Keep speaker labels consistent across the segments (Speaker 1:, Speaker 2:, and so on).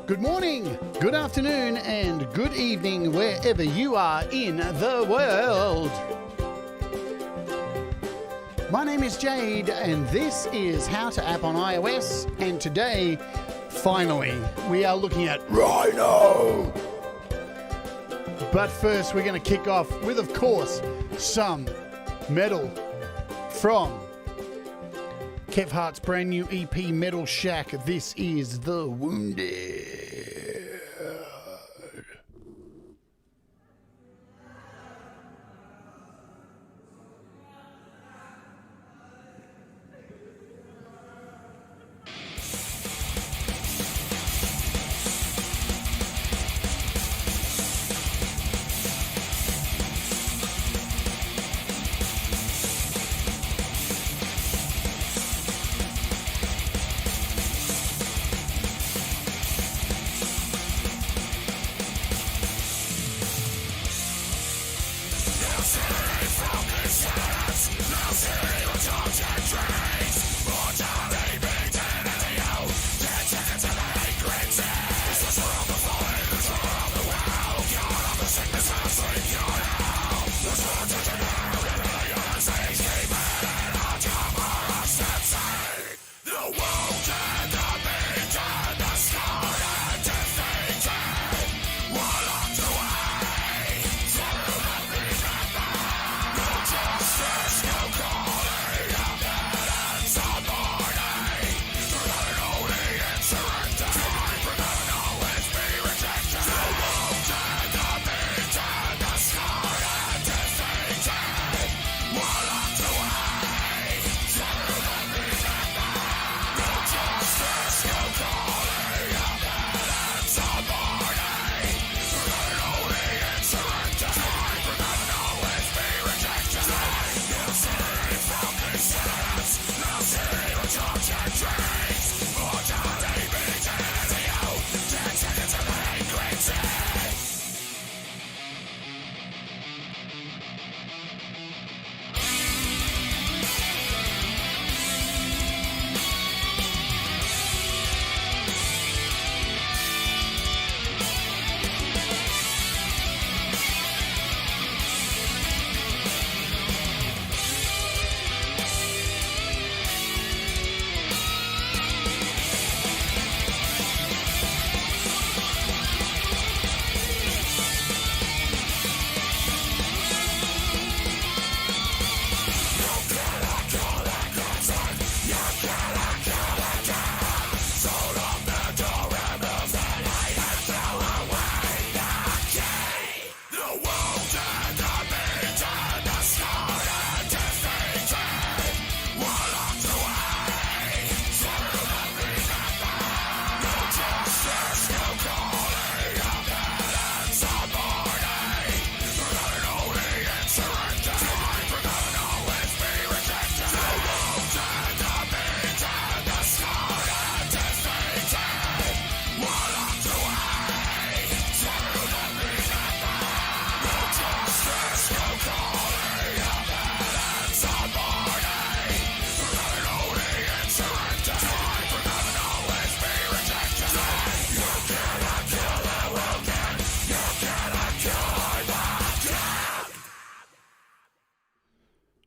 Speaker 1: Good morning, good afternoon, and good evening wherever you are in the world. My name is Jade, and this is How to App on iOS. And today, finally, we are looking at Rhino. But first, we're going to kick off with, of course, some metal from Kev Hart's brand new EP, Metal Shack. This is The Wounded.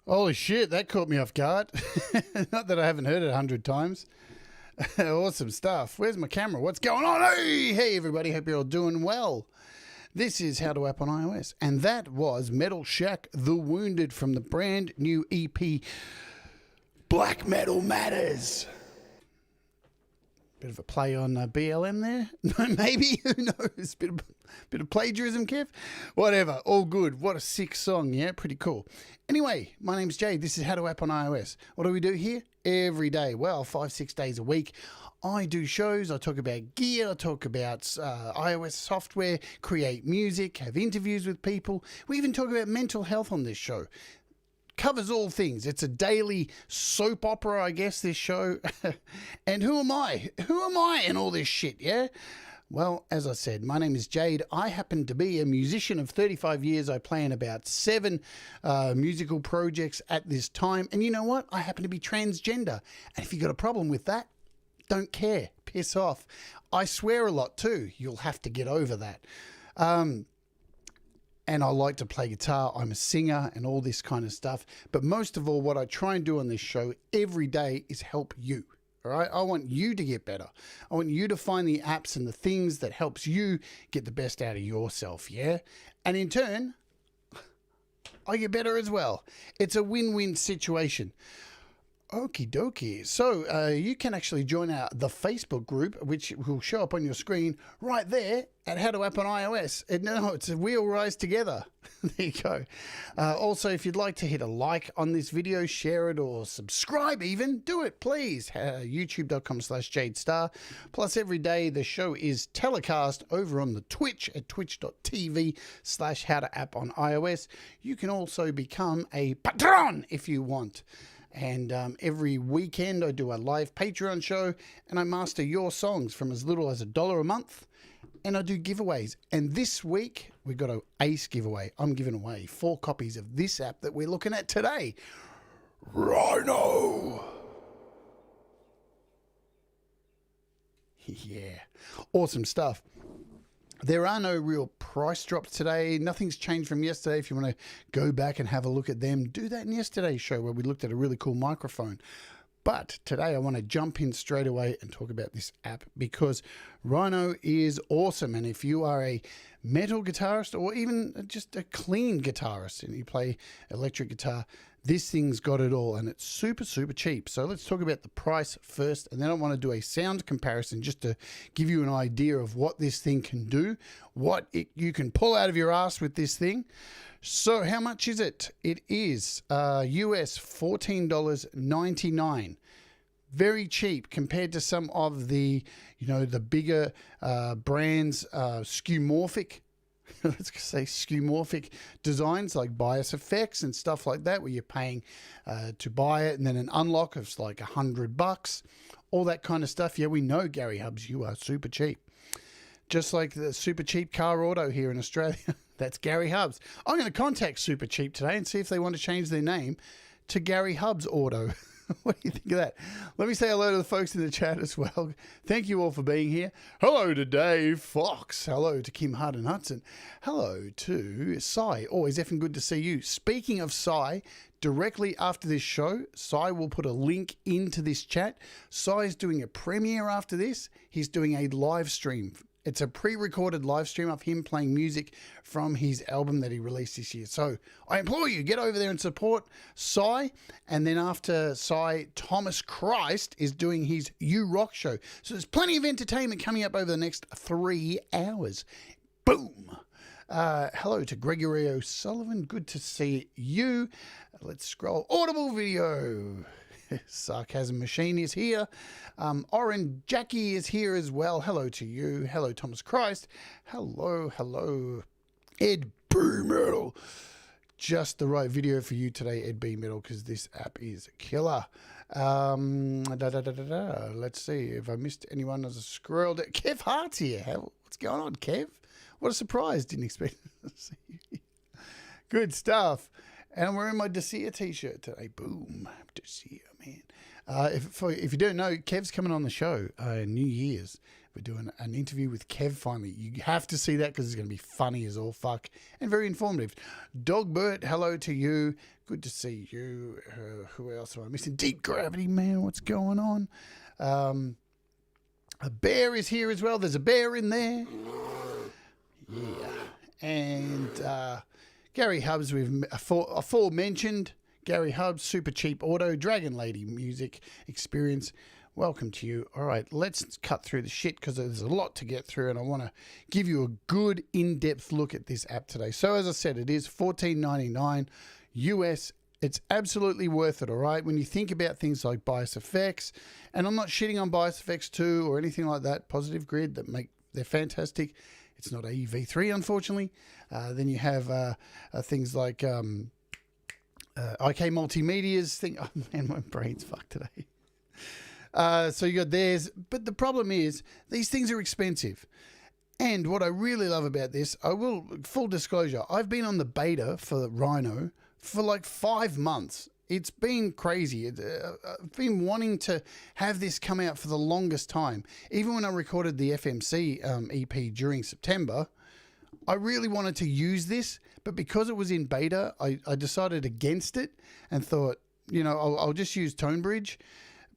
Speaker 1: Holy shit, that caught me off guard. Not that I haven't heard it 100 times. Awesome stuff. Where's my camera? What's going on? Hey everybody, hope you're all doing well. This is How to App on iOS, and that was Metal Shack, The Wounded from the brand new EP, Black Metal Matters. Bit of a play on BLM there. Maybe, who knows? Bit of plagiarism, Kev? Whatever, all good. What a sick song, yeah? Pretty cool. Anyway, my name's Jade. This is How to App on iOS. What do we do here? Every day. Well, 5-6 days a week. I do shows. I talk about gear. I talk about iOS software, create music, have interviews with people. We even talk about mental health on this show. Covers all things. It's a daily soap opera, I guess, this show. And who am I? Who am I in all this shit, yeah? Well, as I said, my name is Jade. I happen to be a musician of 35 years. I play in about 7 musical projects at this time. And you know what? I happen to be transgender. And if you've got a problem with that, don't care. Piss off. I swear a lot too. You'll have to get over that. And I like to play guitar. I'm a singer and all this kind of stuff. But most of all, what I try and do on this show every day is help you. All right. I want you to get better. I want you to find the apps and the things that helps you get the best out of yourself. Yeah. And in turn, I get better as well. It's a win-win situation. Okie dokie. So you can actually join the Facebook group, which will show up on your screen right there at How to App on iOS. It's a wheel rise together. There you go. Also, if you'd like to hit a like on this video, share it or subscribe even, do it, please. YouTube.com/Jade Starr. Plus, every day the show is telecast over on the Twitch at twitch.tv/How to App on iOS. You can also become a patron if you want. And every weekend I do a live Patreon show and I master your songs from as little as $1 a month. And I do giveaways. And this week we got an ace giveaway. I'm giving away 4 copies of this app that we're looking at today. Rhino. Yeah. Awesome stuff. There are no real price drops today. Nothing's changed from yesterday. If you want to go back and have a look at them, do that in yesterday's show where we looked at a really cool microphone. But today I want to jump in straight away and talk about this app because Rhino is awesome. And if you are a metal guitarist or even just a clean guitarist and you play electric guitar, this thing's got it all and it's super, super cheap. So let's talk about the price first, and then I want to do a sound comparison just to give you an idea of what this thing can do, what you can pull out of your ass with this thing. So how much is it? It is US $14.99. Very cheap compared to some of the, the bigger brands, skeuomorphic. Let's say skeuomorphic designs like bias effects and stuff like that, where you're paying to buy it and then an unlock of like $100, all that kind of stuff. Yeah, we know, Gary Hubs, you are super cheap. Just like the super cheap car auto here in Australia. That's Gary Hubs. I'm going to contact Super Cheap today and see if they want to change their name to Gary Hubs Auto. What do you think of that? Let me say hello to the folks in the chat as well. Thank you all for being here. Hello to Dave Fox. Hello to Kim Hardin Hudson. Hello to Sai. Always effing good to see you. Speaking of Sai, directly after this show, Sai will put a link into this chat. Sai is doing a premiere after this. He's doing a live stream. It's a pre-recorded live stream of him playing music from his album that he released this year. So I implore you, get over there and support Sai. And then after Sai, Thomas Christ is doing his You Rock show. So there's plenty of entertainment coming up over the next 3 hours. Boom. Hello to Gregory O'Sullivan. Good to see you. Let's scroll. Audible video. Sarcasm Machine is here. Oren Jackie is here as well. Hello to you. Hello, Thomas Christ. Hello, hello. Ed B. Metal. Just the right video for you today, Ed B. Metal, because this app is killer. Let's see if I missed anyone as a scroll. Kev Hart's here. What's going on, Kev? What a surprise. Didn't expect to see you. Good stuff. And I'm wearing my Desir t-shirt today. Boom. Desir, man. If you don't know, Kev's coming on the show New Year's. We're doing an interview with Kev finally. You have to see that because it's going to be funny as all fuck and very informative. Dogbert, hello to you. Good to see you. Who else am I missing? Deep Gravity, man. What's going on? A bear is here as well. There's a bear in there. Yeah. And Gary Hubs, we've aforementioned. Gary Hubs, Super Cheap Auto, Dragon Lady Music Experience. Welcome to you. All right, let's cut through the shit because there's a lot to get through and I want to give you a good in-depth look at this app today. So as I said, it is $14.99 US. It's absolutely worth it, all right? When you think about things like bias effects, and I'm not shitting on bias effects 2 or anything like that, Positive Grid, they're fantastic. It's not AUv3, unfortunately. Then you have things like IK Multimedia's thing. Oh, man, my brain's fucked today. So you got theirs. But the problem is these things are expensive. And what I really love about this, full disclosure, I've been on the beta for Rhino for like 5 months. It's been crazy. I've been wanting to have this come out for the longest time. Even when I recorded the FMC EP during September, I really wanted to use this, but because it was in beta, I decided against it and thought, you know, I'll just use ToneBridge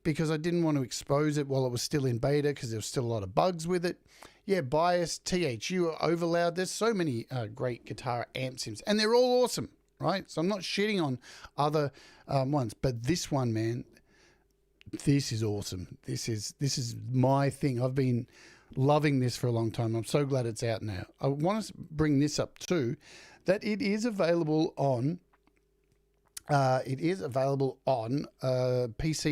Speaker 1: because I didn't want to expose it while it was still in beta because there was still a lot of bugs with it. Yeah, bias, THU, overloud. There's so many great guitar amp sims, and they're all awesome, right? So I'm not shitting on other ones, but this one, man, this is awesome. This is my thing. I've been loving this for a long time. I'm so glad it's out now. I want to bring this up too, that it is available on PC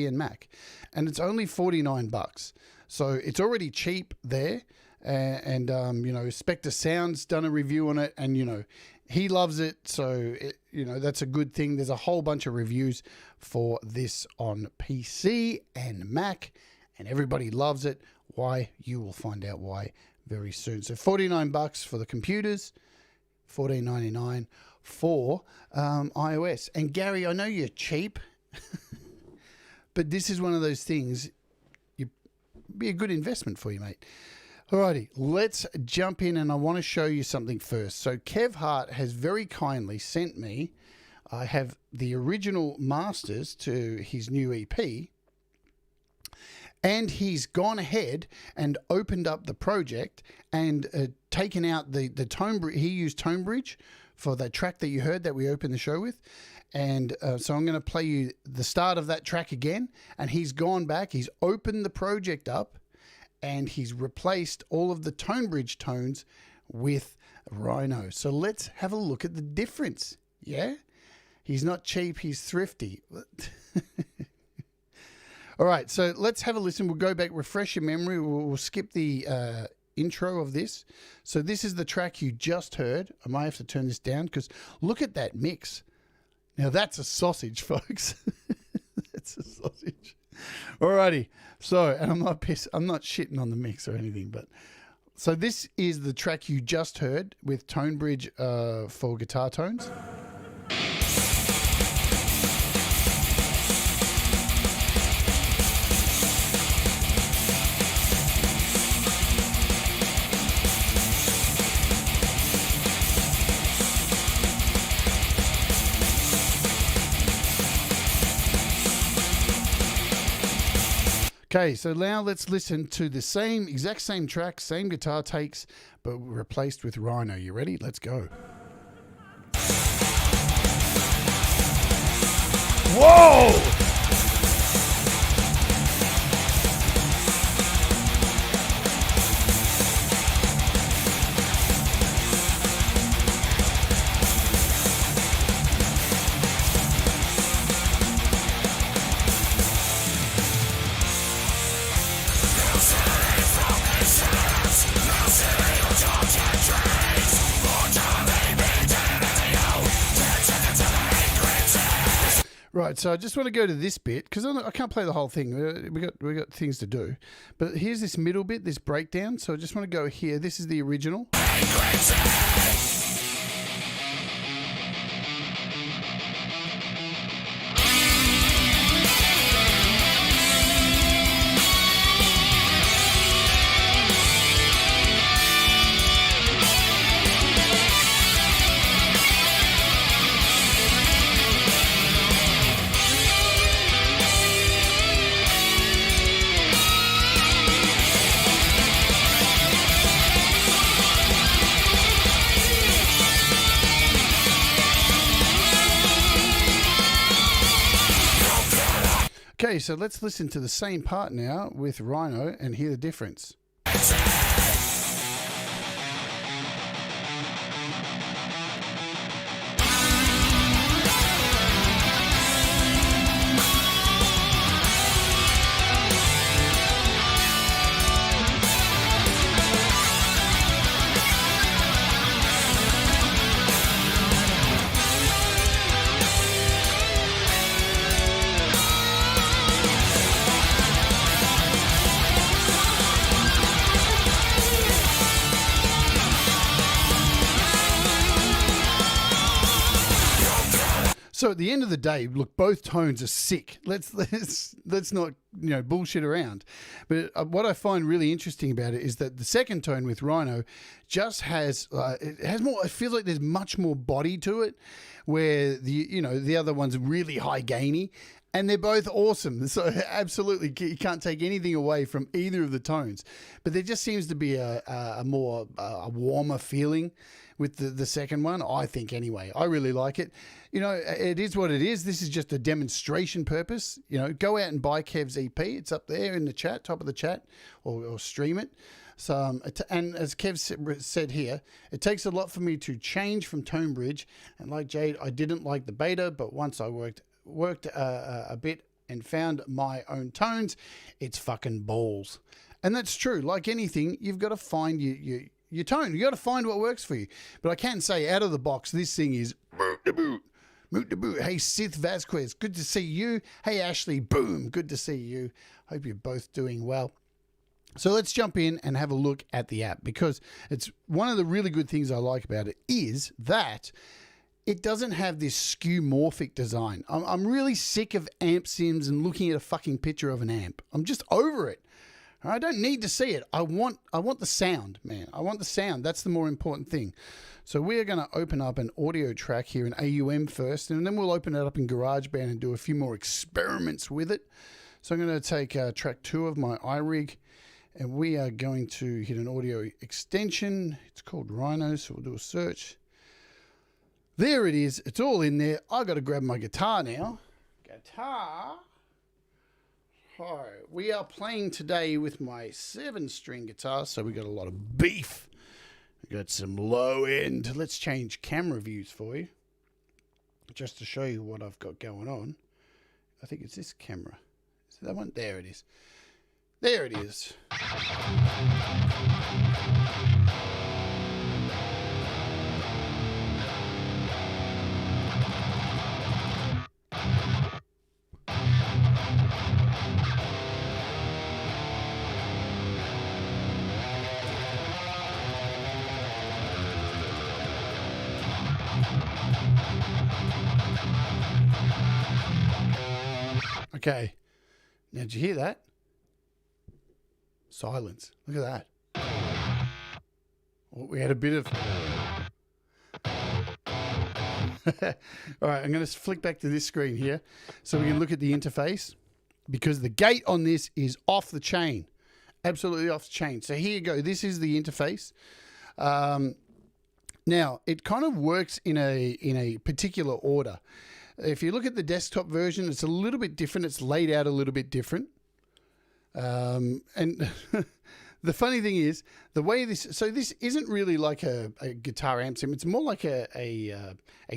Speaker 1: and Mac, and it's only $49. So it's already cheap there. And you know, Spectre Sound's done a review on it, and you know, he loves it, so you know, that's a good thing. There's a whole bunch of reviews for this on PC and Mac, and everybody loves it. Why? You will find out why very soon. So $49 for the computers, $14.99 for iOS. And Gary, I know you're cheap, but this is one of those things. You'd be a good investment for you, mate. Alrighty, let's jump in, and I want to show you something first. So Kev Hart has very kindly sent me, I have the original masters to his new EP, and he's gone ahead and opened up the project and taken out the ToneBridge. He used ToneBridge for that track that you heard that we opened the show with. And so I'm going to play you the start of that track again. And he's gone back, he's opened the project up, and he's replaced all of the ToneBridge tones with Rhino. So let's have a look at the difference. Yeah? He's not cheap, he's thrifty. All right, so let's have a listen. We'll go back, refresh your memory. We'll skip the intro of this. So this is the track you just heard. I might have to turn this down because look at that mix. Now that's a sausage, folks. That's a sausage. Alrighty. So, and I'm not shitting on the mix or anything, but so this is the track you just heard with ToneBridge for guitar tones. Okay, so now let's listen to the exact same track, same guitar takes, but replaced with Rhino. You ready? Let's go. Whoa! Right, so I just want to go to this bit because I can't play the whole thing. We got things to do, but here's this middle bit, this breakdown. So I just want to go here. This is the original. Okay, so let's listen to the same part now with Rhino and hear the difference. So at the end of the day, look, both tones are sick. Let's not bullshit around. But what I find really interesting about it is that the second tone with Rhino just has it has more. It feels like there's much more body to it, where the other one's really high gainy. And they're both awesome. So absolutely, you can't take anything away from either of the tones. But there just seems to be a more warmer feeling with the second one, I think anyway. I really like it. It is what it is. This is just a demonstration purpose. Go out and buy Kev's EP. It's up there in the chat, top of the chat, or stream it. So, and as Kev said here, it takes a lot for me to change from tone bridge. And like Jade, I didn't like the beta, but once I worked a bit and found my own tones, it's fucking balls. And that's true. Like anything, you've got to find your tone. You got to find what works for you. But I can say out of the box, this thing is moot to boot. Hey, Sith Vasquez, good to see you. Hey, Ashley, boom, good to see you. Hope you're both doing well. So let's jump in and have a look at the app, because it's one of the really good things I like about it is that it doesn't have this skeuomorphic design. I'm really sick of amp sims and looking at a fucking picture of an amp. I'm just over it. I don't need to see it. I want the sound, man. I want the sound. That's the more important thing. So we're going to open up an audio track here in AUM first, and then we'll open it up in GarageBand and do a few more experiments with it. So I'm going to take track 2 of my iRig, and we are going to hit an audio extension. It's called Rhino, so we'll do a search. There it is. It's all in there. I got to grab my guitar now. Guitar. Hi. We are playing today with my 7-string guitar, so we got a lot of beef. We got some low end. Let's change camera views for you, just to show you what I've got going on. I think it's this camera. Is that one? There it is. There it is. Okay. Now, did you hear that? Silence. Look at that. Oh, we had a bit of... All right, I'm going to flick back to this screen here so we can look at the interface, because the gate on this is off the chain. Absolutely off the chain. So here you go. This is the interface. Now, it kind of works in a particular order. If you look at the desktop version, it's a little bit different. It's laid out a little bit different. And the funny thing is, the way this isn't really like a guitar amp sim. It's more like a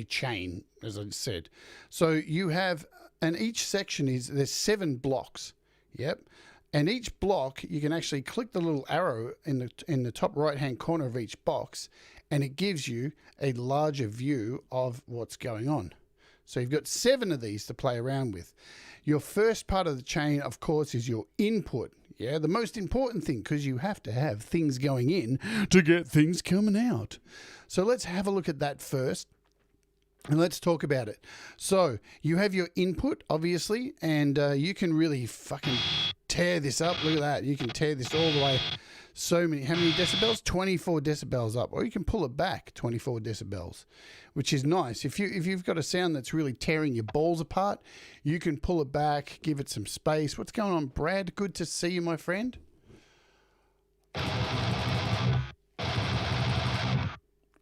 Speaker 1: chain, as I said. So you have, and each section there's 7 blocks. Yep. And each block, you can actually click the little arrow in the top right-hand corner of each box, and it gives you a larger view of what's going on. So you've got 7 of these to play around with. Your first part of the chain, of course, is your input. Yeah, the most important thing, because you have to have things going in to get things coming out. So let's have a look at that first, and let's talk about it. So you have your input, obviously, and you can really fucking tear this up. Look at that. You can tear this all the way. How many decibels? 24 decibels up, or you can pull it back 24 decibels, which is nice. If you've got a sound that's really tearing your balls apart, you can pull it back, give it some space. What's going on, Brad? Good to see you, my friend.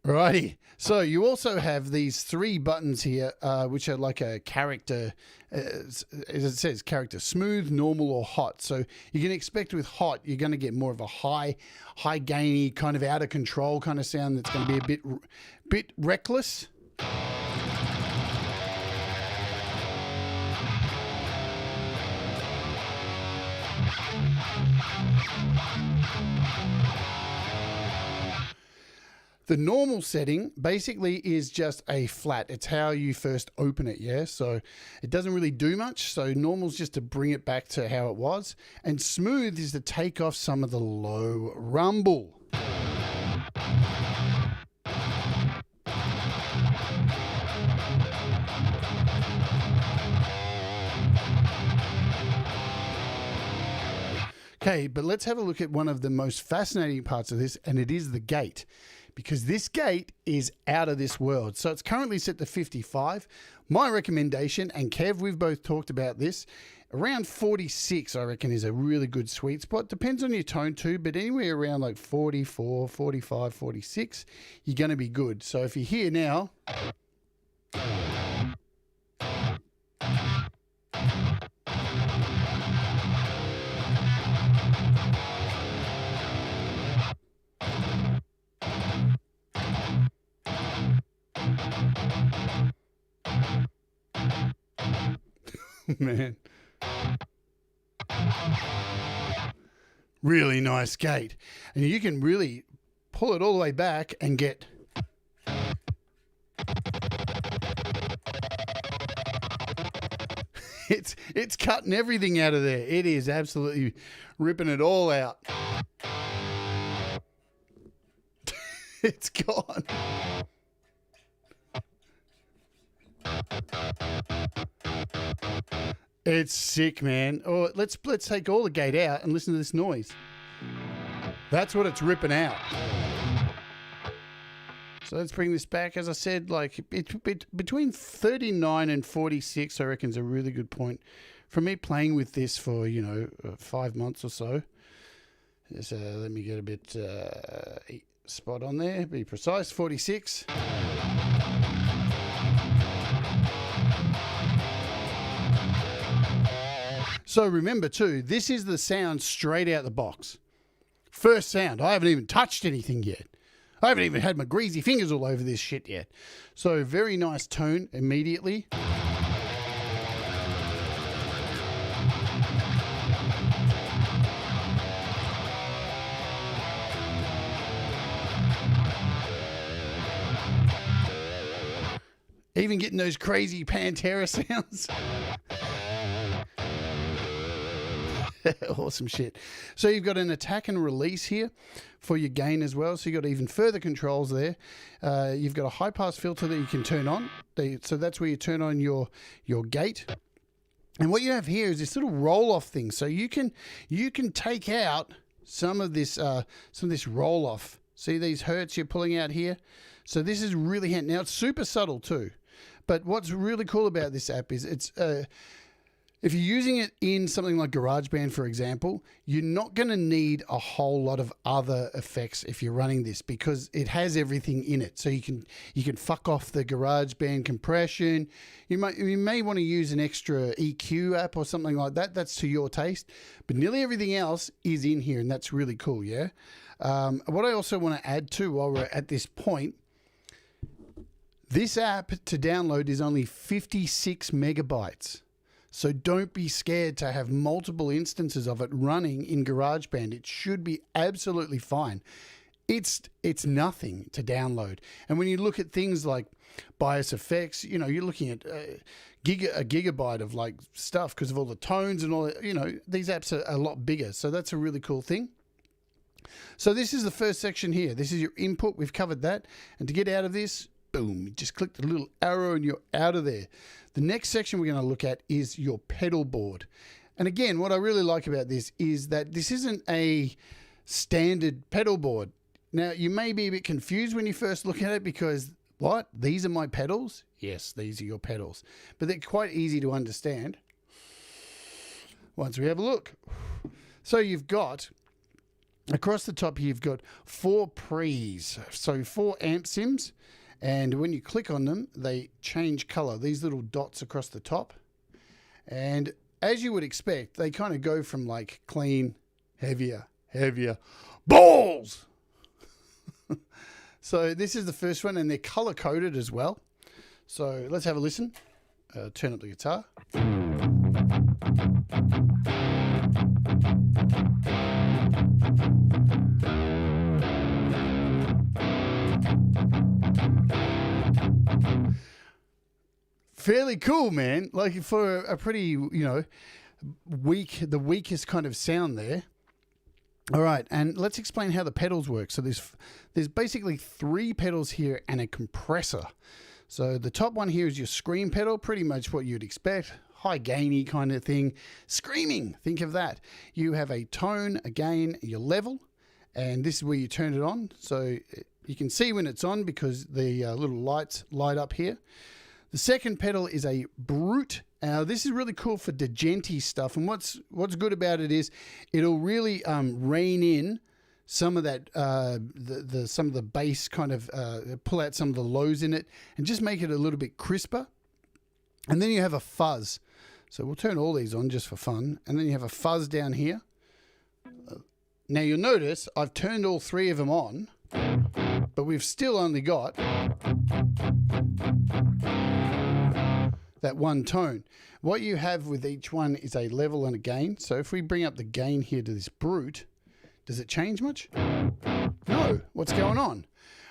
Speaker 1: Alrighty. So you also have these 3 buttons here, which are like a character, as it says, character smooth, normal, or hot. So you can expect with hot, you're going to get more of a high gainy, kind of out of control kind of sound that's going to be a bit reckless. The normal setting basically is just a flat. It's how you first open it, yeah? So it doesn't really do much. So normal's just to bring it back to how it was. And smooth is to take off some of the low rumble. Okay, but let's have a look at one of the most fascinating parts of this, and it is the gate. Because this gate is out of this world. So it's currently set to 55. My recommendation, and Kev, we've both talked about this, around 46, I reckon, is a really good sweet spot. Depends on your tone too, but anywhere around like 44, 45, 46, you're going to be good. So if you're here now... Man. Really nice gate. And you can really pull it all the way back and get... It's cutting everything out of there. It is absolutely ripping it all out. It's gone. It's sick, man. Oh, let's take all the gate out and listen to this noise. That's what it's ripping out. So let's bring this back. As I said, like between 39 and 46, I reckon is a really good point. For me playing with this for, 5 months or so. Just, let me get a bit spot on there. Be precise, 46. So remember too, this is the sound straight out the box. First sound. I haven't even touched anything yet. I haven't even had my greasy fingers all over this shit yet. So very nice tone immediately. Even getting those crazy Pantera sounds. Awesome shit. So you've got an attack and release here for your gain as well. So you've got even further controls there. You've got a high pass filter that you can turn on. So that's where you turn on your gate. And what you have here is this little roll off thing. So you can take out some of this roll off. See these hertz you're pulling out here? So this is really handy. Now it's super subtle too. But what's really cool about this app is it's if you're using it in something like Garageband, for example, you're not going to need a whole lot of other effects if you're running this because it has everything in it. So you can fuck off the Garageband compression. You may want to use an extra EQ app or something like that. That's to your taste. But nearly everything else is in here, and that's really cool, yeah? What I also want to add too while we're at this point, this app to download is only 56 megabytes. So don't be scared to have multiple instances of it running in GarageBand. It should be absolutely fine. It's nothing to download. And when you look at things like bias effects, you're looking at a gigabyte of like stuff because of all the tones and all that. These apps are a lot bigger. So that's a really cool thing. So this is the first section here. This is your input. We've covered that. And to get out of this, boom, just click the little arrow and you're out of there. The next section we're going to look at is your pedal board. And again, what I really like about this is that this isn't a standard pedal board. Now, you may be a bit confused when you first look at it because, what? These are my pedals? Yes, these are your pedals. But they're quite easy to understand once we have a look. So you've got, across the top here, you've got 4 pre's. So 4 amp sims. And when you click on them, they change color, these little dots across the top. And as you would expect, they kind of go from like clean, heavier, balls. So this is the first one, and they're color coded as well. So let's have a listen. Turn up the guitar. Fairly cool, man. Like for a pretty, the weakest kind of sound there. All right, and let's explain how the pedals work. So there's basically 3 pedals here and a compressor. So the top one here is your scream pedal, pretty much what you'd expect. high gainy kind of thing. Screaming, think of that. You have a tone, a gain, your level, and this is where you turn it on. So you can see when it's on because the little lights light up here. The second pedal is a brute. Now this is really cool for djenti stuff, and what's good about it is it'll really rein in some of that some of the bass, kind of pull out some of the lows in it and just make it a little bit crisper. And then you have a fuzz. So we'll turn all these on just for fun. And then you have a fuzz down here. Now you'll notice I've turned all three of them on, but we've still only got that one tone. What you have with each one is a level and a gain. So if we bring up the gain here to this brute, does it change much? No. What's going on?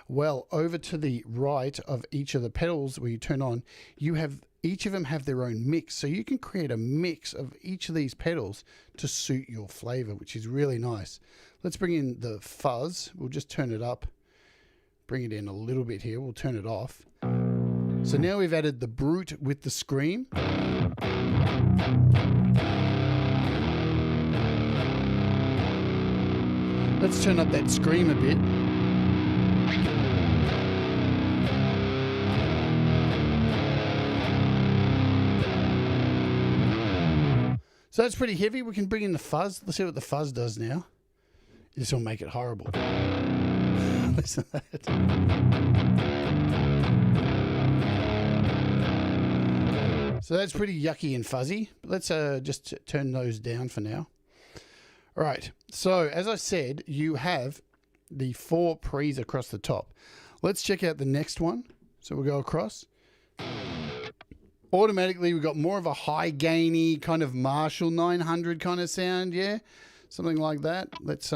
Speaker 1: Well, over to the right of each of the pedals where you turn on, you have each of them have their own mix. So you can create a mix of each of these pedals to suit your flavor, which is really nice. Let's bring in the fuzz. We'll just turn it up, bring it in a little bit here. We'll turn it off. So now we've added the brute with the scream. Let's turn up that scream a bit. So that's pretty heavy. We can bring in the fuzz. Let's see what the fuzz does now. This will make it horrible. Listen to that. So that's pretty yucky and fuzzy. Let's just turn those down for now. All right. So as I said, you have the 4 pre's across the top. Let's check out the next one. So we'll go across. Automatically, we've got more of a high gainy kind of Marshall 900 kind of sound. Yeah, something like that. Let's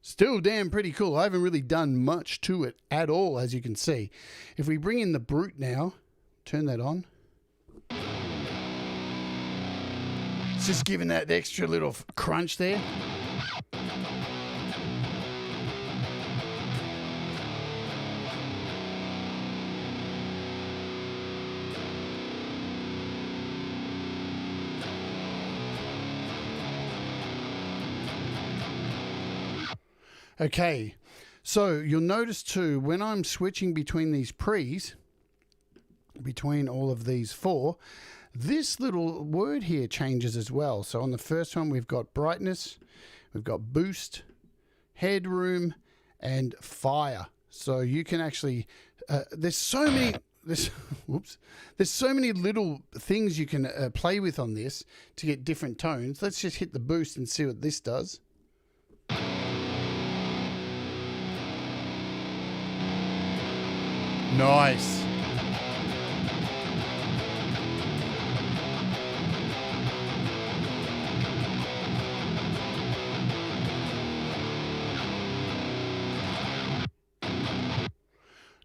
Speaker 1: still damn pretty cool. I haven't really done much to it at all, as you can see. If we bring in the brute now, turn that on. It's just giving that extra little crunch there. Okay, so you'll notice too, when I'm switching between these pre's, between all of these 4, this little word here changes as well. So on the first one, we've got brightness, we've got boost, headroom, and fire. So you can actually, there's so many little things you can play with on this to get different tones. Let's just hit the boost and see what this does. Nice.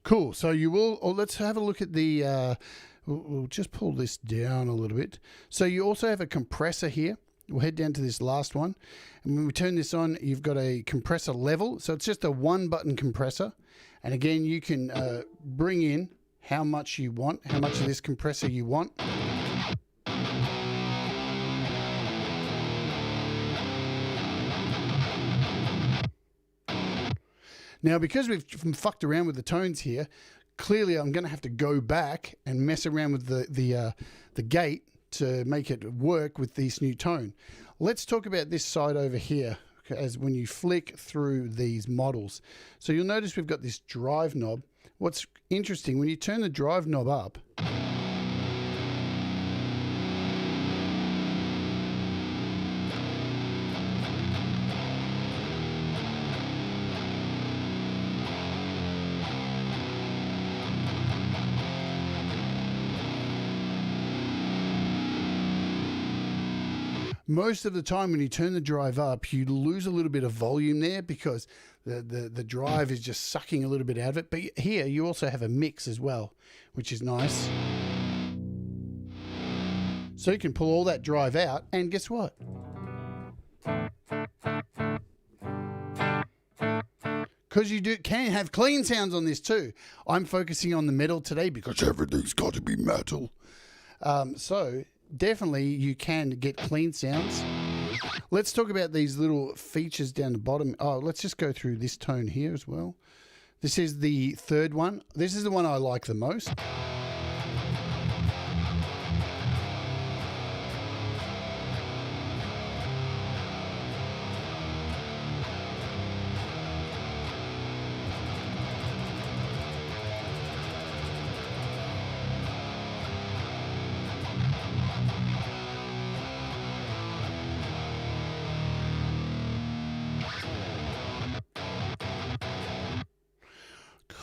Speaker 1: Cool. So you will, or let's have a look at the, we'll just pull this down a little bit. So you also have a compressor here. We'll head down to this last one. And when we turn this on, you've got a compressor level. So it's just a 1-button compressor. And again, you can bring in how much you want, how much of this compressor you want. Now, because we've fucked around with the tones here, clearly I'm going to have to go back and mess around with the gate to make it work with this new tone. Let's talk about this side over here, as when you flick through these models. So you'll notice we've got this drive knob. What's interesting, when you turn the drive knob up, most of the time when you turn the drive up, you lose a little bit of volume there because the drive is just sucking a little bit out of it. But here you also have a mix as well, which is nice. So you can pull all that drive out, and guess what? Because you can have clean sounds on this too. I'm focusing on the metal today because everything's got to be metal. So definitely you can get clean sounds. Let's talk about these little features down the bottom. Oh, let's just go through this tone here as well. This is the third one. This is the one I like the most.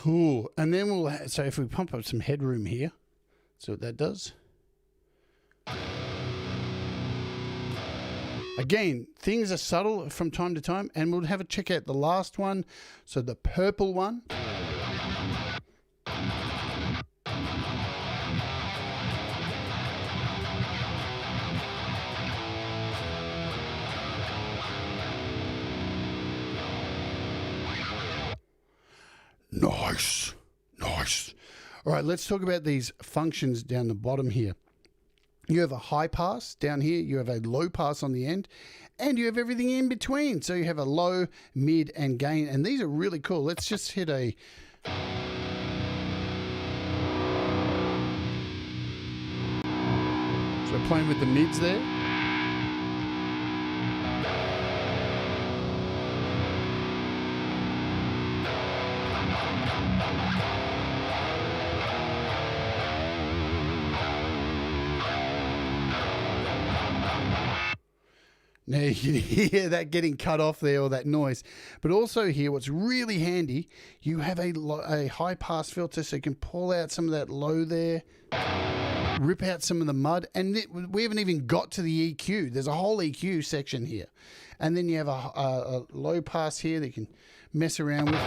Speaker 1: Cool. And then we'll, so if we pump up some headroom here, see what that does. Again, things are subtle from time to time, and we'll have a check out the last one. So the purple one. Nice. Nice. All right, let's talk about these functions down the bottom here. You have a high pass down here, you have a low pass on the end, and you have everything in between. So you have a low, mid, and gain, and these are really cool. Let's just hit a... So we're playing with the mids there. Now you can hear that getting cut off there, or that noise. But also here, what's really handy, you have a high pass filter, so you can pull out some of that low there, rip out some of the mud, and we haven't even got to the EQ. There's a whole EQ section here. And then you have a low pass here that you can mess around with.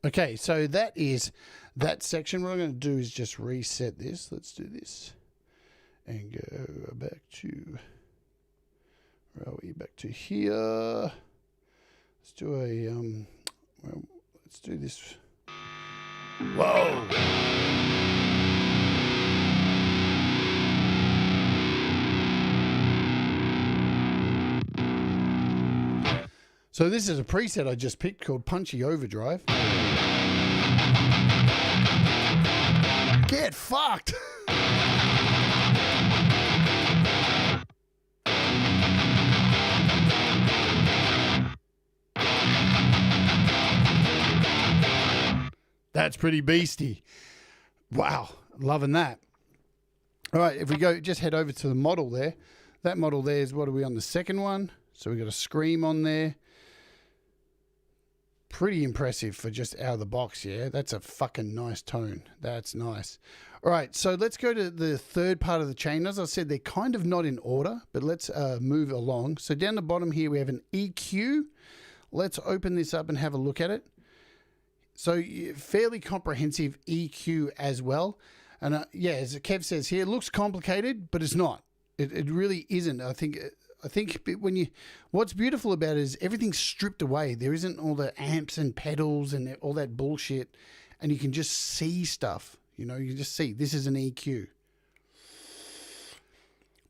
Speaker 1: Okay, so that is that section. What I'm going to do is just reset this. Let's do this and go back to, where are we? Back to here. Let's do a, well, let's do this. Whoa! So this is a preset I just picked called Punchy Overdrive. Get fucked! That's pretty beastie. Wow, loving that. All right, if we go, just head over to the model there. That model there is, what are we on, the second one? So we got a scream on there. Pretty impressive for just out of the box, yeah? That's a fucking nice tone. That's nice. All right, so let's go to the third part of the chain. As I said, they're kind of not in order, but let's move along. So down the bottom here, we have an EQ. Let's open this up and have a look at it. So fairly comprehensive EQ as well. And yeah, as Kev says here, it looks complicated, but it's not. It really isn't. I think when you, what's beautiful about it is everything's stripped away. There isn't all the amps and pedals and all that bullshit, and you can just see stuff. You know, you just see this is an EQ.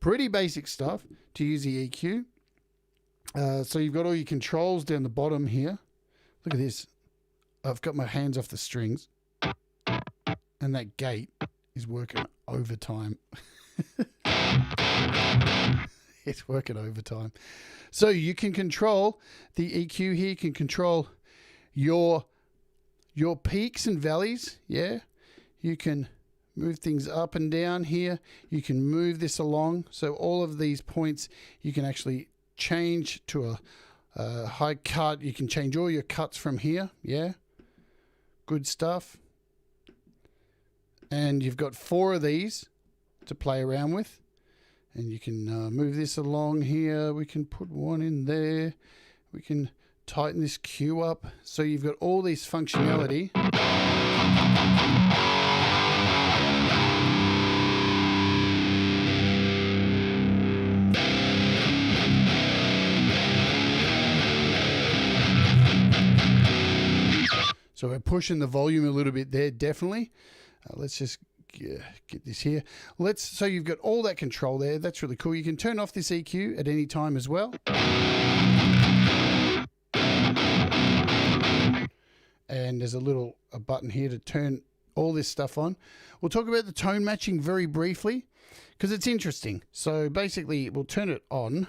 Speaker 1: Pretty basic stuff to use the EQ. So you've got all your controls down the bottom here. Look at this. I've got my hands off the strings, and that gate is working overtime. It's working overtime. So you can control the EQ here. You can control your peaks and valleys. Yeah. You can move things up and down here. You can move this along. So all of these points you can actually change to a high cut. You can change all your cuts from here. Yeah. Good stuff. And you've got 4 of these to play around with. And you can move this along here. We can put one in there. We can tighten this cue up. So you've got all this functionality. So we're pushing the volume a little bit there, definitely. Let's just get this here. So you've got all that control there. That's really cool. You can turn off this EQ at any time as well. And there's a button here to turn all this stuff on. We'll talk about the tone matching very briefly because it's interesting. So basically we'll turn it on.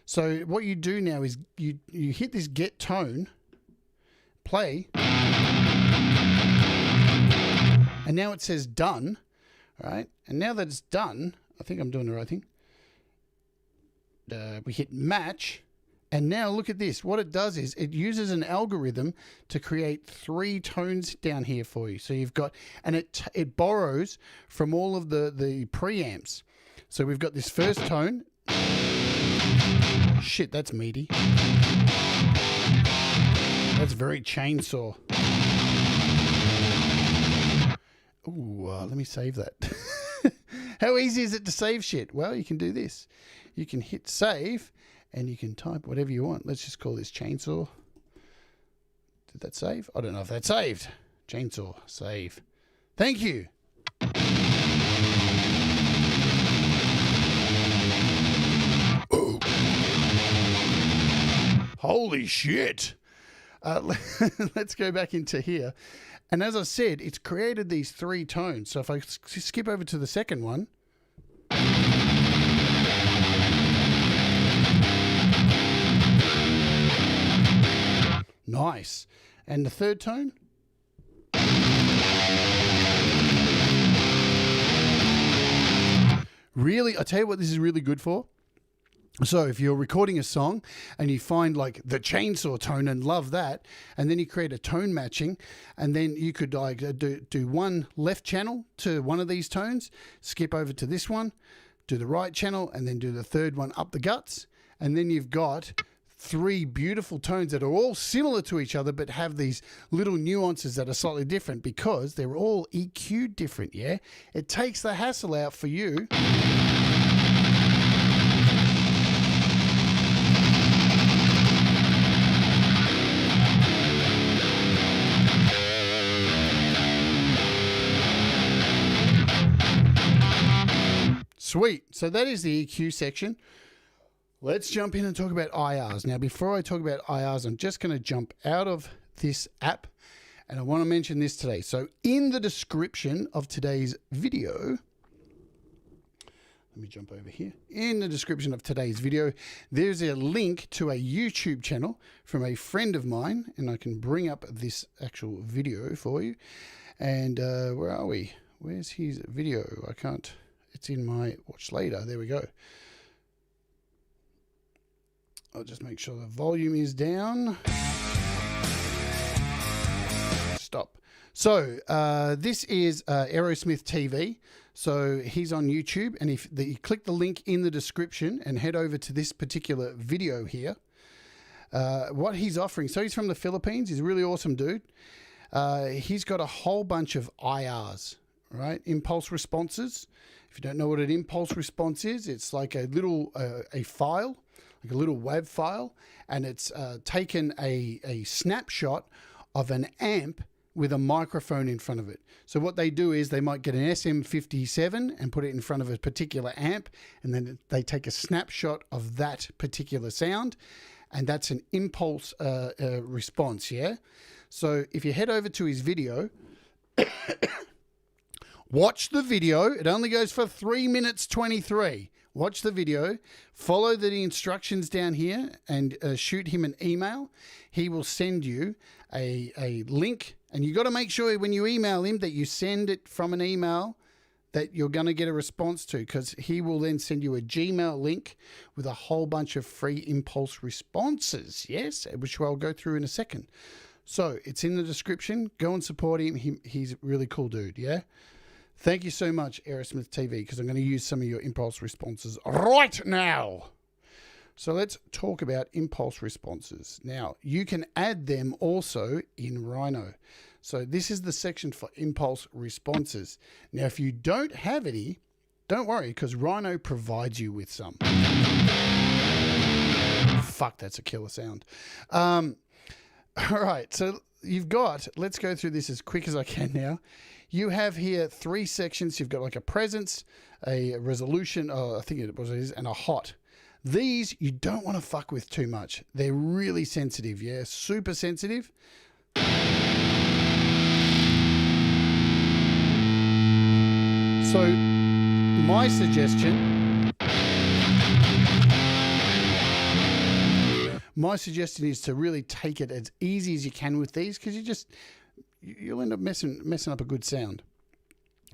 Speaker 1: So what you do now is you hit this get tone, play, and now it says done, right? And now that it's done, I think I'm doing the right thing. We hit match, and now look at this. What it does is it uses an algorithm to create 3 tones down here for you. So you've got, and it borrows from all of the preamps. So we've got this first tone. Shit, that's meaty. That's very chainsaw. Ooh, let me save that. How easy is it to save shit? Well, you can do this. You can hit save and you can type whatever you want. Let's just call this chainsaw. Did that save? I don't know if that saved. Chainsaw, save. Thank you. Ooh. Holy shit. Let's go back into here. And as I said, it's created these 3 tones. So if I skip over to the second one. Nice. And the third tone. Really, I tell you what this is really good for. So if you're recording a song and you find like the chainsaw tone and love that, and then you create a tone matching, and then you could like do one left channel to one of these tones, skip over to this one, do the right channel, and then do the third one up the guts. And then you've got 3 beautiful tones that are all similar to each other, but have these little nuances that are slightly different because they're all EQ'd different, yeah? It takes the hassle out for you. Sweet. So that is the EQ section. Let's jump in and talk about IRs. Now, before I talk about IRs, I'm just going to jump out of this app, and I want to mention this today. So in the description of today's video, let me jump over here. In the description of today's video, there's a link to a YouTube channel from a friend of mine, and I can bring up this actual video for you. And where are we? Where's his video? I can't. It's in my watch later. There we go. I'll just make sure the volume is down. Stop. So this is Aerosmith TV. So he's on YouTube, and if you click the link in the description and head over to this particular video here, what he's offering. So he's from the Philippines. He's a really awesome dude. He's got a whole bunch of IRs, right? Impulse responses. If you don't know what an impulse response is, it's like a little a file, like a little WAV file, and it's taken a snapshot of an amp with a microphone in front of it. So what they do is they might get an SM57 and put it in front of a particular amp, and then they take a snapshot of that particular sound, and that's an impulse response, yeah? So if you head over to his video, watch the video. It only goes for 3 minutes 23. Watch the video, follow the instructions down here, and shoot him an email. He will send you a link, and you got to make sure when you email him that you send it from an email that you're going to get a response to, because he will then send you a Gmail link with a whole bunch of free impulse responses, yes, which I'll go through in a second. So it's in the description. Go and support him. He's a really cool dude, yeah? Thank you so much, Aerosmith TV, because I'm going to use some of your impulse responses right now. So let's talk about impulse responses. Now, you can add them also in Rhino. So this is the section for impulse responses. Now, if you don't have any, don't worry, because Rhino provides you with some. Fuck, that's a killer sound. All right, so you've got, let's go through this as quick as I can now. You have here 3 sections. You've got like a presence, a resolution, I think it is, and a hot. These you don't want to fuck with too much. They're really sensitive, yeah, super sensitive. So my suggestion is to really take it as easy as you can with these, because you'll end up messing up a good sound.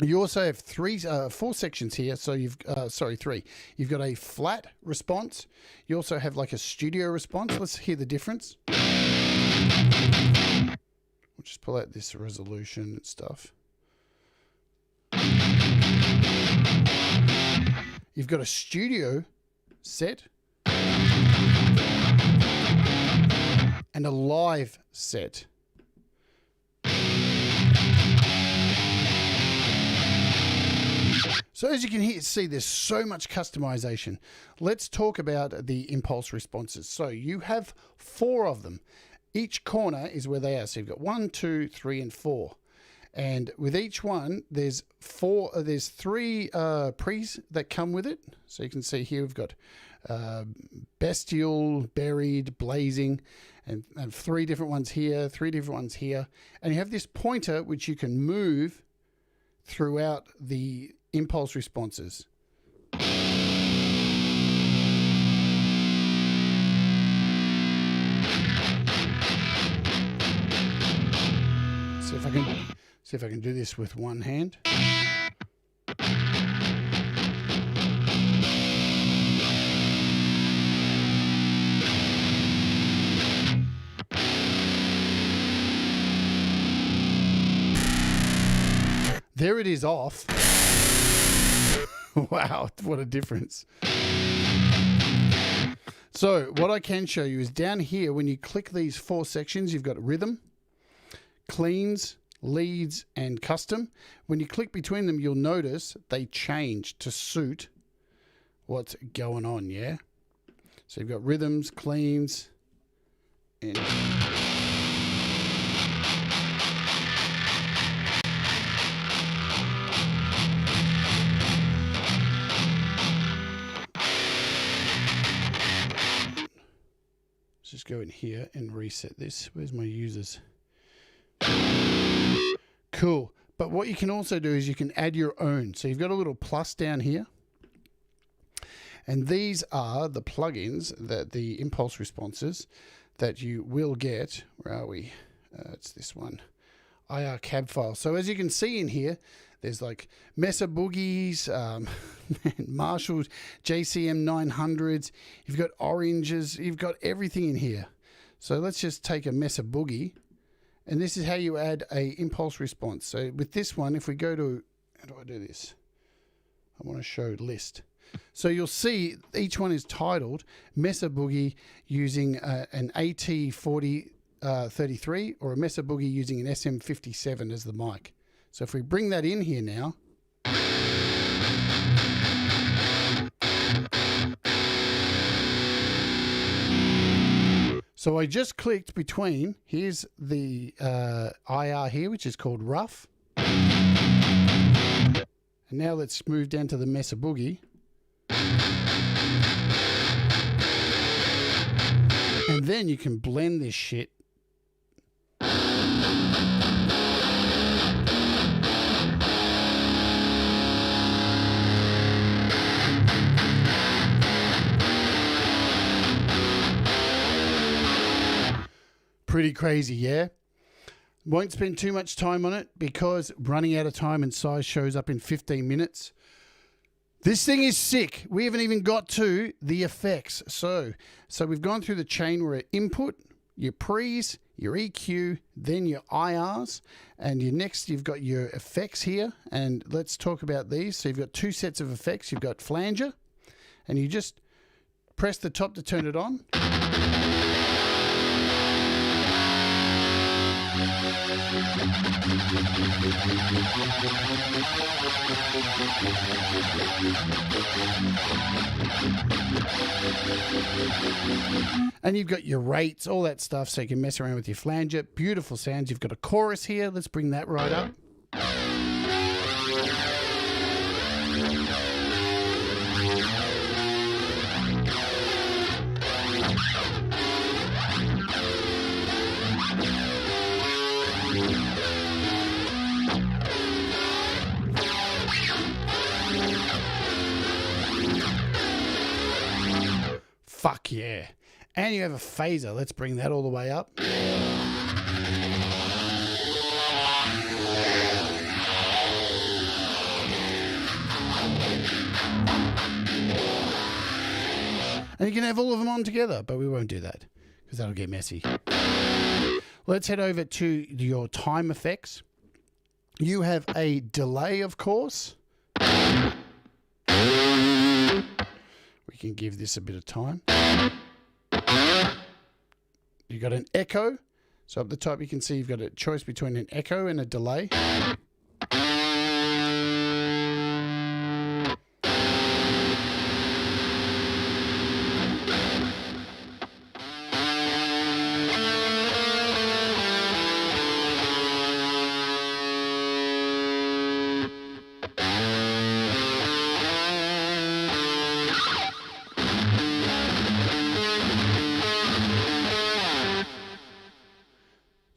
Speaker 1: You also have 4 sections here. So you've, 3. You've got a flat response. You also have like a studio response. Let's hear the difference. We'll just pull out this resolution and stuff. You've got a studio set and a live set. So as you can see, there's so much customization. Let's talk about the impulse responses. So you have 4 of them. Each corner is where they are. So you've got 1, 2, 3, and 4. And with each one, there's 3 pre's that come with it. So you can see here we've got bestial, buried, blazing, and 3 different ones here, 3 different ones here. And you have this pointer which you can move throughout the impulse responses. See if I can do this with one hand. There it is off. Wow, what a difference. So what I can show you is down here, when you click these 4 sections, you've got rhythm, cleans, leads, and custom. When you click between them, you'll notice they change to suit what's going on, yeah? So you've got rhythms, cleans, and... Let's just go in here and reset this. Where's my users? Cool. But what you can also do is you can add your own. So you've got a little plus down here. And these are the plugins, the impulse responses that you will get. Where are we? It's this one. IR cab file. So as you can see in here, there's like Mesa Boogies, Marshalls, JCM 900s. You've got oranges. You've got everything in here. So let's just take a Mesa Boogie. And this is how you add a impulse response. So with this one, if we go to, how do I do this? I want to show list. So you'll see each one is titled Mesa Boogie using an AT4033 or a Mesa Boogie using an SM57 as the mic. So if we bring that in here now, so I just clicked between, here's the IR here, which is called rough. And now let's move down to the Mesa Boogie. And then you can blend this shit. Pretty crazy, yeah? Won't spend too much time on it because running out of time and size shows up in 15 minutes. This thing is sick. We haven't even got to the effects. So we've gone through the chain where input, your pre's, your EQ, then your IRs, and next you've got your effects here. And let's talk about these. So you've got two sets of effects. You've got flanger, and you just press the top to turn it on. And you've got your rates, all that stuff, so you can mess around with your flanger. Beautiful sounds. You've got a chorus here. Let's bring that right up. Fuck yeah. And you have a phaser. Let's bring that all the way up. And you can have all of them on together, but we won't do that because that'll get messy. Let's head over to your time effects. You have a delay, of course. We can give this a bit of time. You've got an echo. So up the top you can see you've got a choice between an echo and a delay.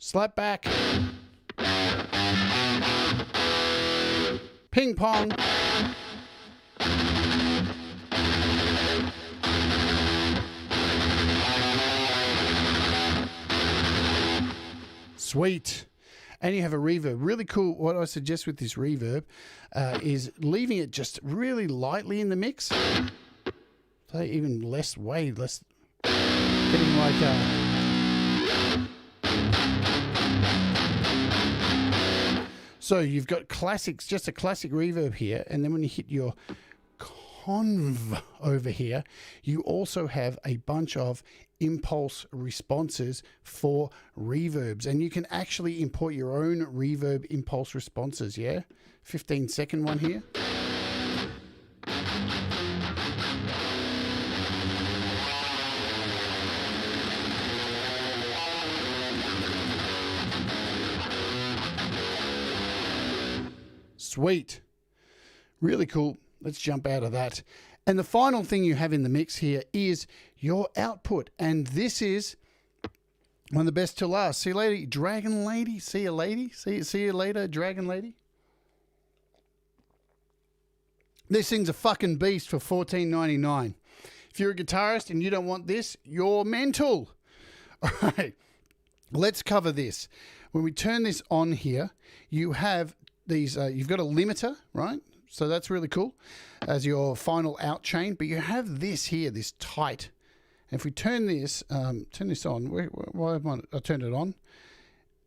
Speaker 1: Slap back. Ping pong. Sweet. And you have a reverb. Really cool. What I suggest with this reverb is leaving it just really lightly in the mix. So even less weight, less getting like so you've got classics, just a classic reverb here, and then when you hit your conv over here, you also have a bunch of impulse responses for reverbs, and you can actually import your own reverb impulse responses, yeah? 15-second one here. Sweet. Really cool. Let's jump out of that. And the final thing you have in the mix here is your output. And this is one of the best to last. See you later, Dragon Lady. See you, lady. See you later, Dragon Lady. This thing's a fucking beast for $14.99. If you're a guitarist and you don't want this, you're mental. All right. Let's cover this. When we turn this on here, you have these, you've got a limiter, right? So that's really cool as your final out chain. But you have this here, this tight. And if we turn this on, why have I turned it on?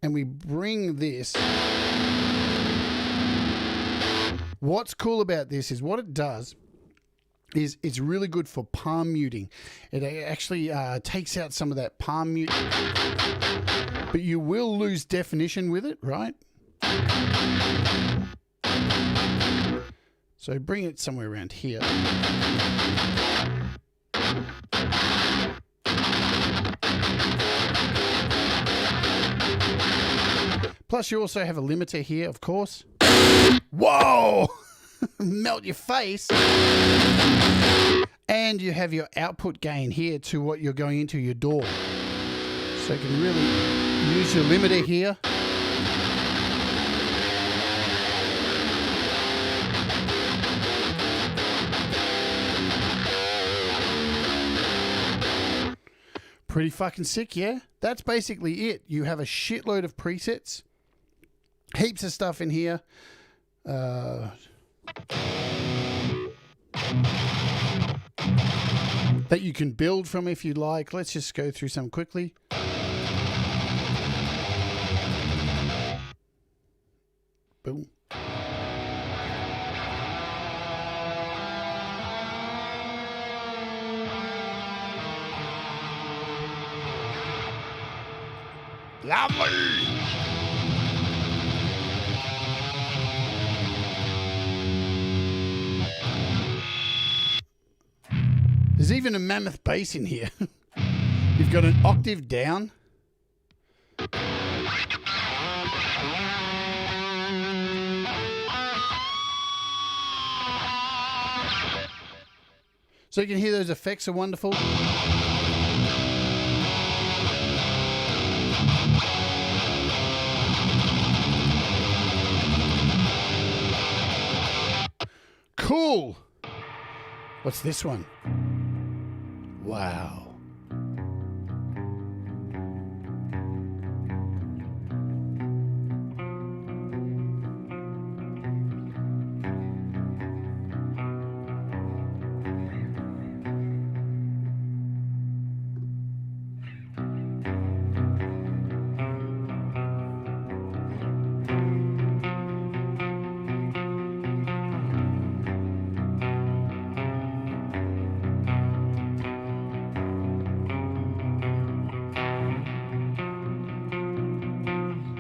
Speaker 1: And we bring this. What's cool about this is what it does is it's really good for palm muting. It actually takes out some of that palm mute. But you will lose definition with it, right? So bring it somewhere around here. Plus you also have a limiter here, of course. Whoa! Melt your face. And you have your output gain here to what you're going into your DAW. So you can really use your limiter here. Pretty fucking sick, yeah? That's basically it. You have a shitload of presets. Heaps of stuff in here. That you can build from if you like. Let's just go through some quickly. Boom. Lovely. There's even a mammoth bass in here. You've got an octave down. So you can hear those effects are wonderful. Cool. What's this one? Wow.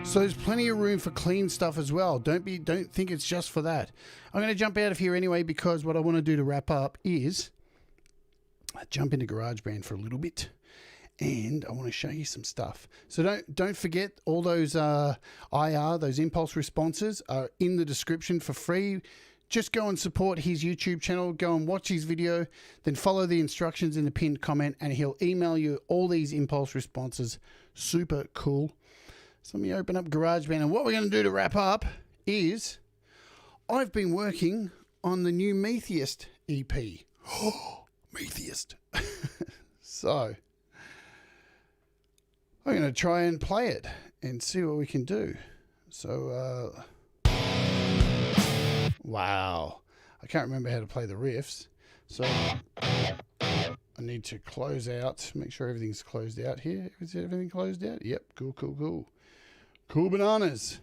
Speaker 1: So there's plenty of room for clean stuff as well. Don't think it's just for that. I'm going to jump out of here anyway, because what I want to do to wrap up is jump into GarageBand for a little bit, and I want to show you some stuff. So don't forget, all those those impulse responses are in the description for free. Just go and support his YouTube channel, go and watch his video, then follow the instructions in the pinned comment, and he'll email you all these impulse responses. Super cool. So let me open up GarageBand, and what we're going to do to wrap up is I've been working on the new Metheist EP. Oh, Metheist. So I'm going to try and play it and see what we can do. So, wow. I can't remember how to play the riffs. So I need to close out, make sure everything's closed out here. Is everything closed out? Yep. Cool, cool, cool. Cool bananas.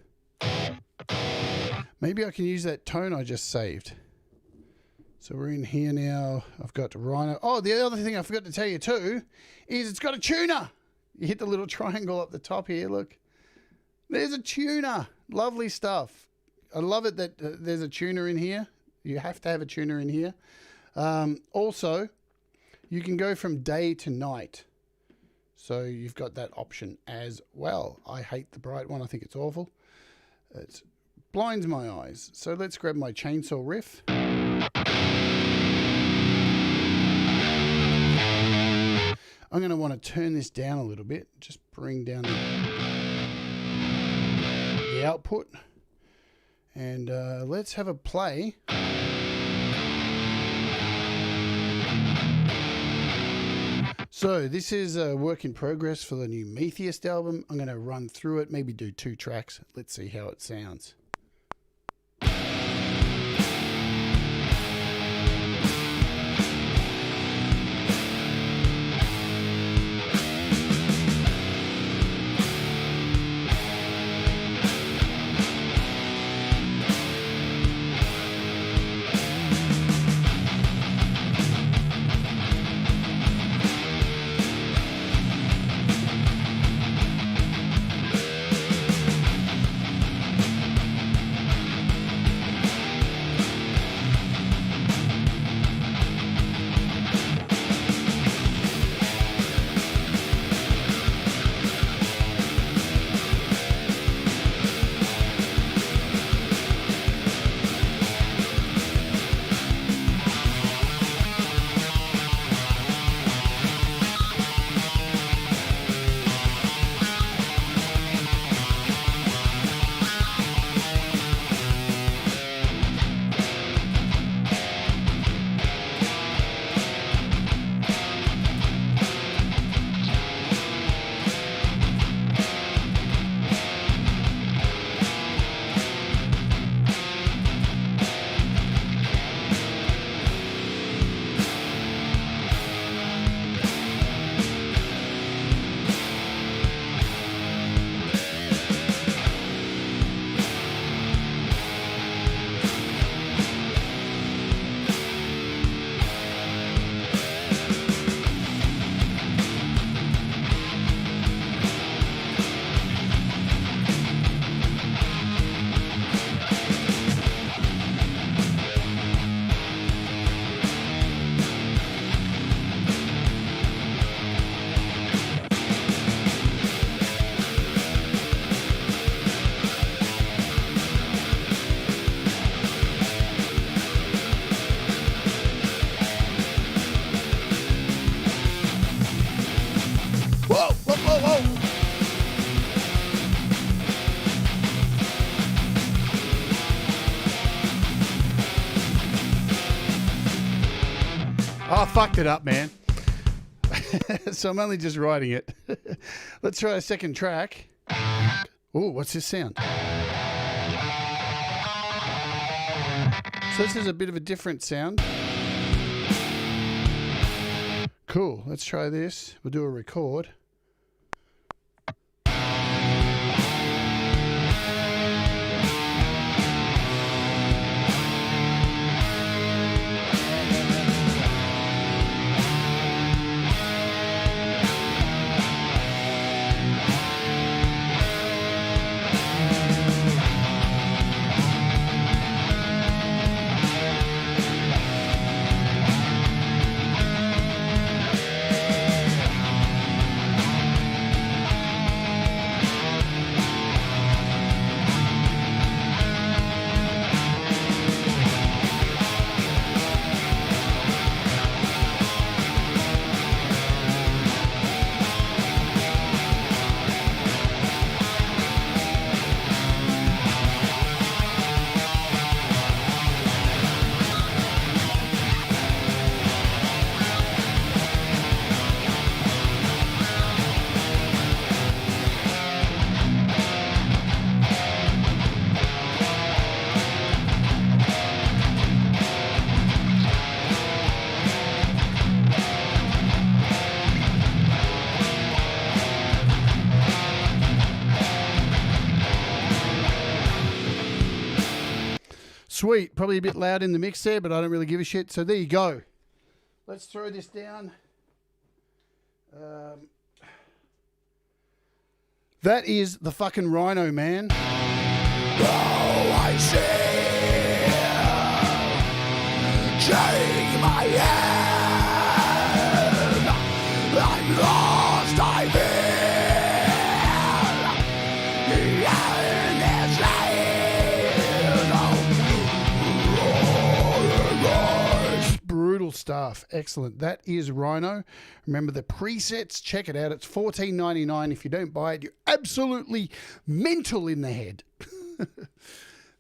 Speaker 1: Maybe I can use that tone I just saved. So we're in here now. I've got Rhino. Oh, the other thing I forgot to tell you too is it's got a tuner. You hit the little triangle up the top here. Look, there's a tuner. Lovely stuff. I love it that there's a tuner in here. You have to have a tuner in here. Also, you can go from day to night. So you've got that option as well. I hate the bright one. I think it's awful. It blinds my eyes. So let's grab my chainsaw riff. I'm going to want to turn this down a little bit. Just bring down the output. And let's have a play. So this is a work in progress for the new Metheist album. I'm going to run through it, maybe do 2 tracks. Let's see how it sounds. I fucked it up, man. So I'm only just writing it. Let's try a second track. Oh, what's this sound? So this is a bit of a different sound. Cool. Let's try this. We'll do a record. Sweet. Probably a bit loud in the mix there, but I don't really give a shit. So there you go. Let's throw this down. That is the fucking Rhino, man. Oh, I see. Shake my head. I'm lost, I feel. Brutal stuff. Excellent. That is Rhino. Remember the presets. Check it out. It's $14.99. If you don't buy it, you're absolutely mental in the head.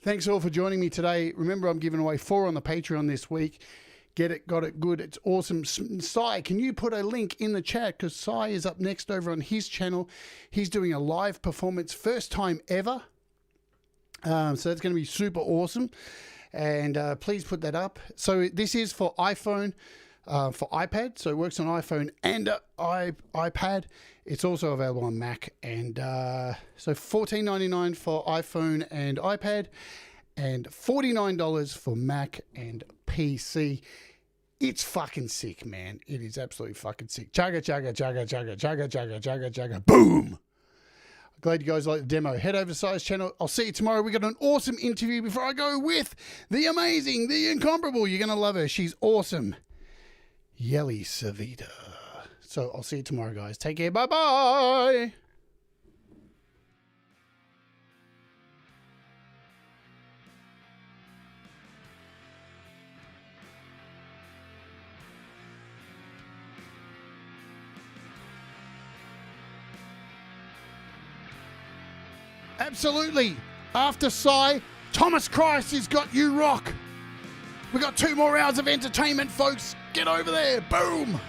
Speaker 1: Thanks all for joining me today. Remember, I'm giving away 4 on the Patreon this week. Get it, got it, good. It's awesome. Sai, can you put a link in the chat? Because Sai is up next over on his channel. He's doing a live performance, first time ever. So that's going to be super awesome. And please put that up. So this is for iPhone, for iPad. So it works on iPhone and iPad. It's also available on Mac. And so $14.99 for iPhone and iPad, and $49 for Mac and PC. It's fucking sick, man. It is absolutely fucking sick. Chugga, chugga, chugga, chugga, chugga, chugga, chugga, chugga. Boom. Glad you guys like the demo. Head over to Sai's channel. I'll see you tomorrow. We got an awesome interview before I go with the amazing, the incomparable. You're going to love her. She's awesome. Yelly Savita. So I'll see you tomorrow, guys. Take care. Bye-bye. Absolutely. After Sai, Thomas Christ has got You Rock. We got 2 more hours of entertainment, folks. Get over there. Boom.